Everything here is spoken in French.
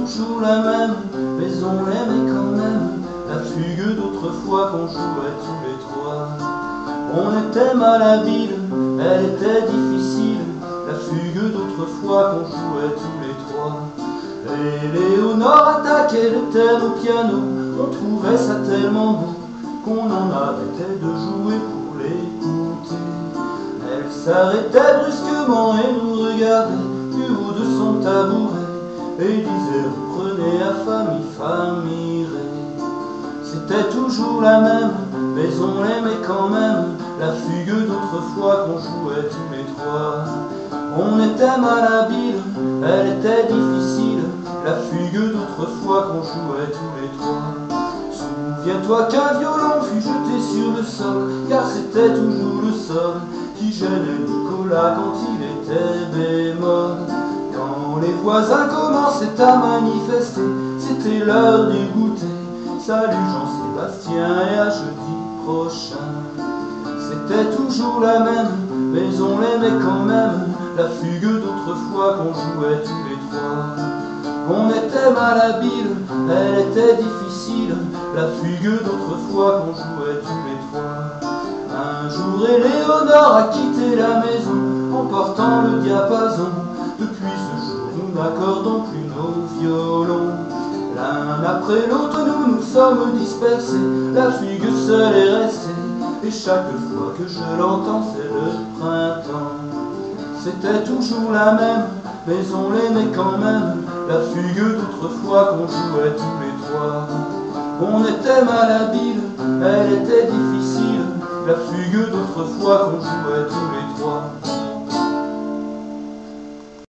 toujours la même, mais on l'aimait quand même. La fugue d'autrefois qu'on jouait tous les trois. On était malhabiles, elle était difficile. La fugue d'autrefois qu'on jouait tous les trois. Et Léonore attaquait le thème au piano. On trouvait ça tellement beau qu'on en arrêtait de jouer pour l'écouter. Elle s'arrêtait brusquement et nous regardait du haut de son tabouret et disait: reprenez à famille, famille. C'était toujours la même, mais on l'aimait quand même. La fugue d'autrefois qu'on jouait tous les trois. On était malhabiles, elle était difficile. La fugue d'autrefois qu'on jouait tous les trois. Souviens-toi qu'un violon fut jeté sur le sol, car c'était toujours le sol qui gênait Nicolas quand il était bémol. Quand les voisins commençaient à manifester, c'était l'heure du goûter. Salut Jean-Sébastien et à jeudi prochain. C'était toujours la même, mais on l'aimait quand même. La fugue d'autrefois qu'on jouait tous les trois. On était malhabiles, elle était difficile. La fugue d'autrefois qu'on jouait tous les trois. Un jour Éléonore a quitté la maison en portant le diapason. Depuis ce jour nous n'accordons plus nos violons. L'un après l'autre nous sommes dispersés. La fugue seule est restée, et chaque fois que je l'entends c'est le printemps. C'était toujours la même, mais on l'aimait quand même. La fugue d'autrefois qu'on jouait tous les trois. On était malhabiles, elle était difficile. La fugue d'autrefois qu'on jouait tous les trois.